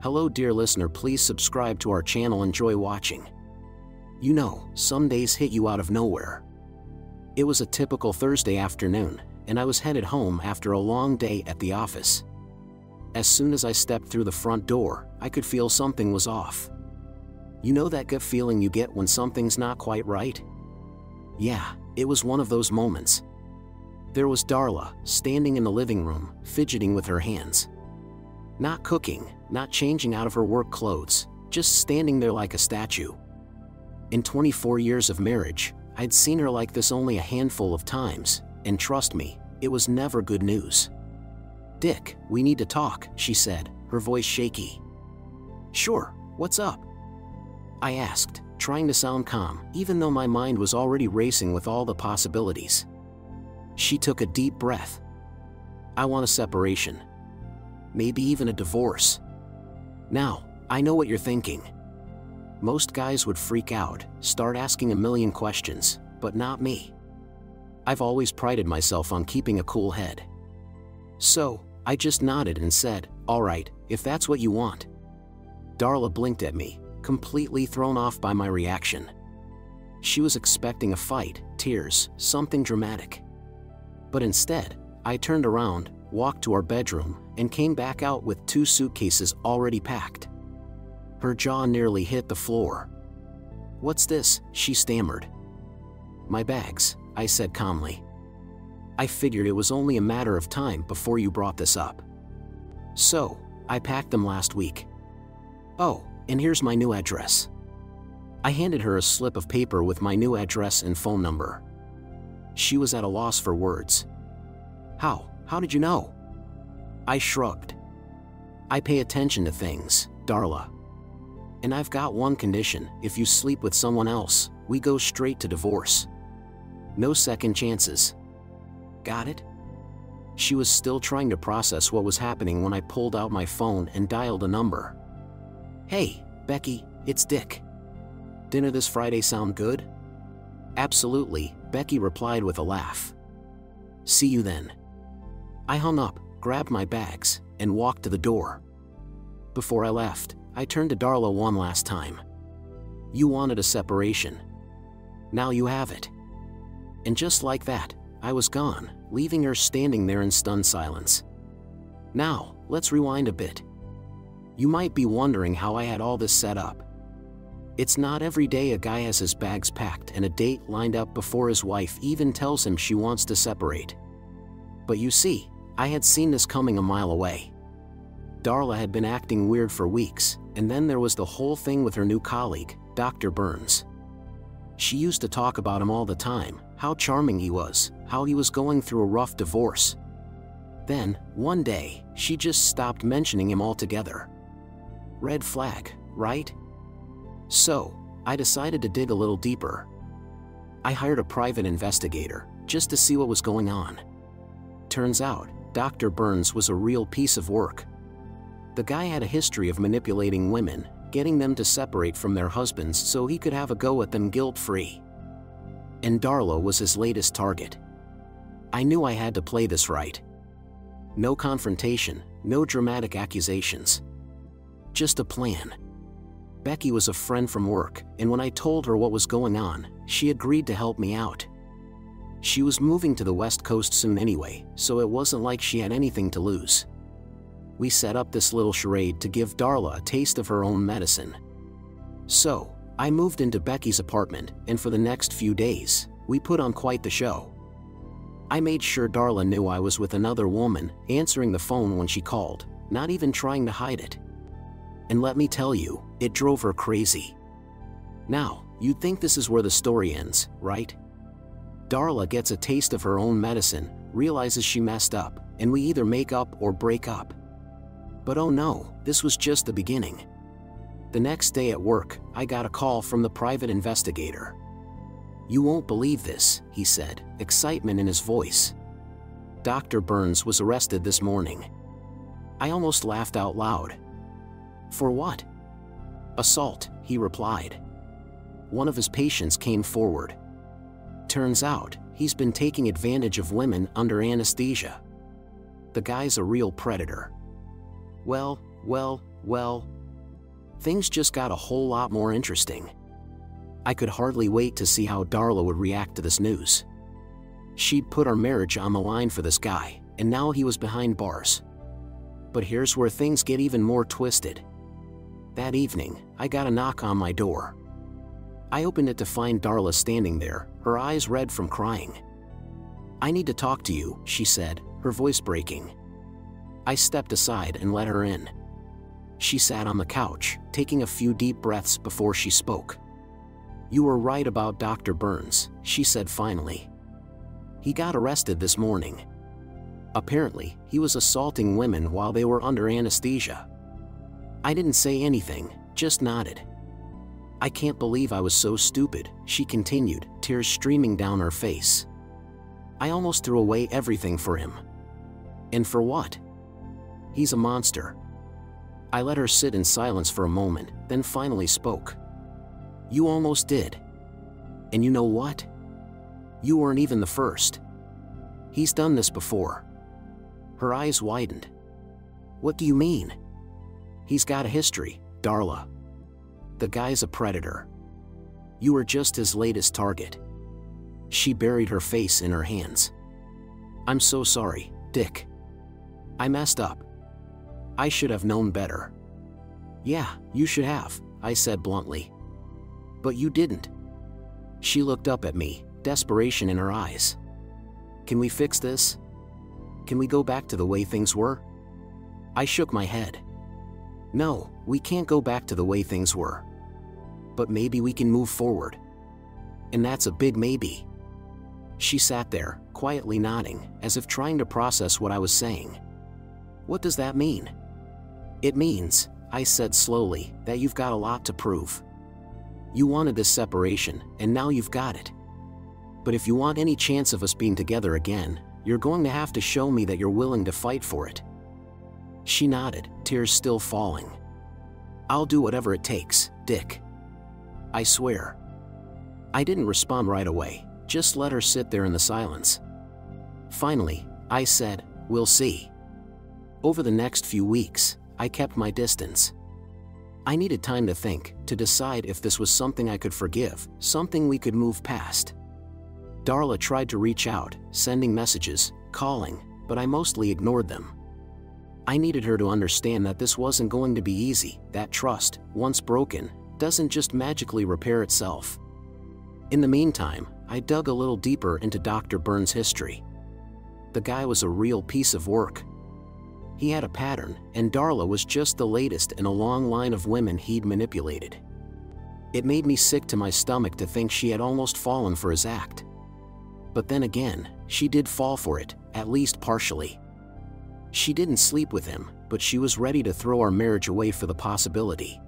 Hello dear listener, please subscribe to our channel. Enjoy watching. You know, some days hit you out of nowhere. It was a typical Thursday afternoon, and I was headed home after a long day at the office. As soon as I stepped through the front door, I could feel something was off. You know that gut feeling you get when something's not quite right? Yeah, it was one of those moments. There was Darla, standing in the living room, fidgeting with her hands. Not cooking, not changing out of her work clothes, just standing there like a statue. In 24 years of marriage, I'd seen her like this only a handful of times, and trust me, it was never good news. "Dick, we need to talk," she said, her voice shaky. "Sure, what's up?" I asked, trying to sound calm, even though my mind was already racing with all the possibilities. She took a deep breath. "I want a separation. Maybe even a divorce." Now, I know what you're thinking. Most guys would freak out, start asking a million questions, but not me. I've always prided myself on keeping a cool head. So, I just nodded and said, "All right, if that's what you want." Darla blinked at me, completely thrown off by my reaction. She was expecting a fight, tears, something dramatic. But instead, I turned around, walked to our bedroom, and came back out with 2 suitcases already packed. Her jaw nearly hit the floor. "What's this?" she stammered. "My bags," I said calmly. "I figured it was only a matter of time before you brought this up. So, I packed them last week. Oh, and here's my new address." I handed her a slip of paper with my new address and phone number. She was at a loss for words. How did you know?" I shrugged. "I pay attention to things, Darla. And I've got one condition: if you sleep with someone else, we go straight to divorce. No second chances. Got it?" She was still trying to process what was happening when I pulled out my phone and dialed a number. "Hey, Becky, it's Dick. Dinner this Friday sound good?" "Absolutely," Becky replied with a laugh. "See you then." I hung up, grabbed my bags, and walked to the door. Before I left, I turned to Darla one last time. "You wanted a separation. Now you have it." And just like that, I was gone, leaving her standing there in stunned silence. Now, let's rewind a bit. You might be wondering how I had all this set up. It's not every day a guy has his bags packed and a date lined up before his wife even tells him she wants to separate. But you see, I had seen this coming a mile away. Darla had been acting weird for weeks, and then there was the whole thing with her new colleague, Dr. Burns. She used to talk about him all the time, how charming he was, how he was going through a rough divorce. Then, one day, she just stopped mentioning him altogether. Red flag, right? So, I decided to dig a little deeper. I hired a private investigator, just to see what was going on. Turns out, Dr. Burns was a real piece of work. The guy had a history of manipulating women, getting them to separate from their husbands so he could have a go at them guilt-free. And Darla was his latest target. I knew I had to play this right. No confrontation, no dramatic accusations. Just a plan. Becky was a friend from work, and when I told her what was going on, she agreed to help me out. She was moving to the West Coast soon anyway, so it wasn't like she had anything to lose. We set up this little charade to give Darla a taste of her own medicine. So, I moved into Becky's apartment, and for the next few days, we put on quite the show. I made sure Darla knew I was with another woman, answering the phone when she called, not even trying to hide it. And let me tell you, it drove her crazy. Now, you'd think this is where the story ends, right? Darla gets a taste of her own medicine, realizes she messed up, and we either make up or break up. But oh no, this was just the beginning. The next day at work, I got a call from the private investigator. "You won't believe this," he said, excitement in his voice. "Dr. Burns was arrested this morning." I almost laughed out loud. "For what?" "Assault," he replied. One of his patients came forward. Turns out, he's been taking advantage of women under anesthesia. The guy's a real predator. Well, Well, things just got a whole lot more interesting. I could hardly wait to see how Darla would react to this news. She'd put our marriage on the line for this guy, and now he was behind bars. But here's where things get even more twisted. That evening, I got a knock on my door. I opened it to find Darla standing there, her eyes red from crying. "I need to talk to you," she said, her voice breaking. I stepped aside and let her in. She sat on the couch, taking a few deep breaths before she spoke. "You were right about Dr. Burns," she said finally. "He got arrested this morning. Apparently, he was assaulting women while they were under anesthesia." I didn't say anything, just nodded. "I can't believe I was so stupid," she continued, tears streaming down her face. "I almost threw away everything for him. And for what? He's a monster." I let her sit in silence for a moment, then finally spoke. "You almost did. And you know what? You weren't even the first. He's done this before." Her eyes widened. "What do you mean?" "He's got a history, Darla. The guy's a predator. You were just his latest target." She buried her face in her hands. "I'm so sorry, Dick. I messed up. I should have known better." "Yeah, you should have," I said bluntly. "But you didn't." She looked up at me, desperation in her eyes. "Can we fix this? Can we go back to the way things were?" I shook my head. "No, we can't go back to the way things were. But maybe we can move forward. And that's a big maybe." She sat there, quietly nodding, as if trying to process what I was saying. "What does that mean?" "It means," I said slowly, "that you've got a lot to prove. You wanted this separation, and now you've got it. But if you want any chance of us being together again, you're going to have to show me that you're willing to fight for it." She nodded, tears still falling. "I'll do whatever it takes, Dick. I swear." I didn't respond right away, just let her sit there in the silence. Finally, I said, "We'll see." Over the next few weeks, I kept my distance. I needed time to think, to decide if this was something I could forgive, something we could move past. Darla tried to reach out, sending messages, calling, but I mostly ignored them. I needed her to understand that this wasn't going to be easy, that trust, once broken, doesn't just magically repair itself. In the meantime, I dug a little deeper into Dr. Burns' history. The guy was a real piece of work. He had a pattern, and Darla was just the latest in a long line of women he'd manipulated. It made me sick to my stomach to think she had almost fallen for his act. But then again, she did fall for it, at least partially. She didn't sleep with him, but she was ready to throw our marriage away for the possibility.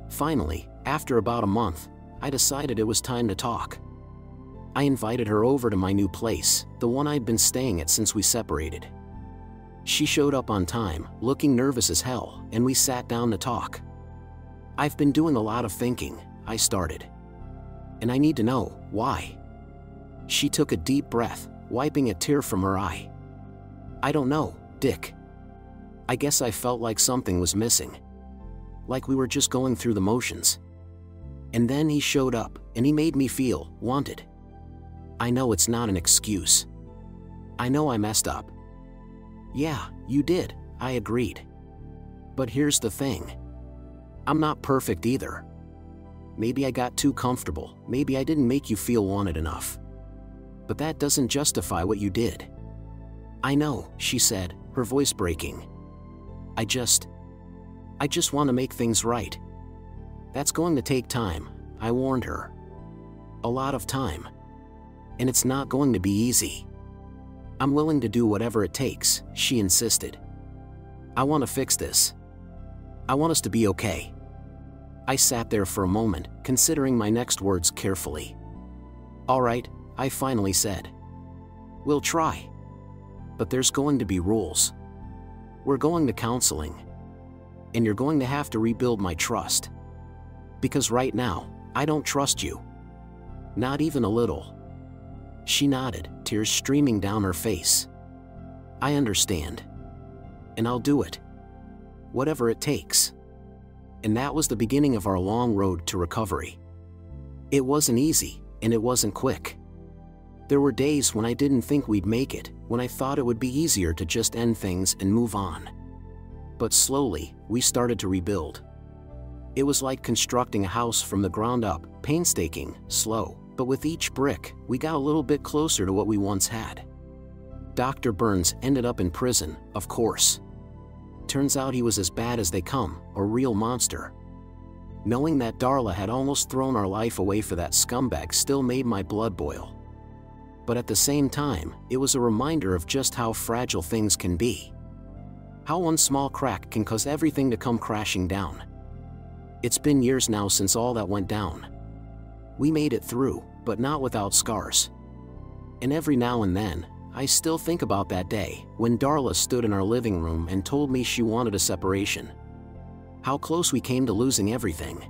Finally, after about a month, I decided it was time to talk. I invited her over to my new place, the one I'd been staying at since we separated. She showed up on time, looking nervous as hell, and we sat down to talk. "I've been doing a lot of thinking," I started. "And I need to know, why?" She took a deep breath, wiping a tear from her eye. "I don't know, Dick. I guess I felt like something was missing. Like we were just going through the motions. And then he showed up, and he made me feel wanted. I know it's not an excuse. I know I messed up." "Yeah, you did," I agreed. "But here's the thing. I'm not perfect either. Maybe I got too comfortable, maybe I didn't make you feel wanted enough. But that doesn't justify what you did." "I know," she said, her voice breaking. I just want to make things right. That's going to take time," I warned her. "A lot of time. And it's not going to be easy." "I'm willing to do whatever it takes," she insisted. "I want to fix this. I want us to be okay." I sat there for a moment, considering my next words carefully. "All right," I finally said. "We'll try. But there's going to be rules. We're going to counseling. And you're going to have to rebuild my trust. Because right now, I don't trust you. Not even a little." She nodded, tears streaming down her face. "I understand. And I'll do it. whatever it takes. And that was the beginning of our long road to recovery. It wasn't easy, and it wasn't quick. There were days when I didn't think we'd make it, when I thought it would be easier to just end things and move on. But slowly, we started to rebuild. It was like constructing a house from the ground up, painstaking, slow, but with each brick, we got a little bit closer to what we once had. Dr. Burns ended up in prison, of course. Turns out he was as bad as they come, a real monster. Knowing that Darla had almost thrown our life away for that scumbag still made my blood boil. But at the same time, it was a reminder of just how fragile things can be. How one small crack can cause everything to come crashing down. It's been years now since all that went down. We made it through, but not without scars. And every now and then, I still think about that day when Darla stood in our living room and told me she wanted a separation. How close we came to losing everything.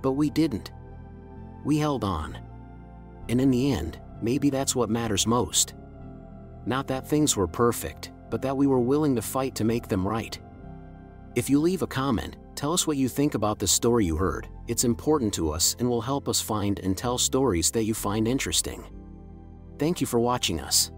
But we didn't. We held on. And in the end, maybe that's what matters most. Not that things were perfect, but that we were willing to fight to make them right. If you leave a comment, tell us what you think about the story you heard. It's important to us and will help us find and tell stories that you find interesting. Thank you for watching us.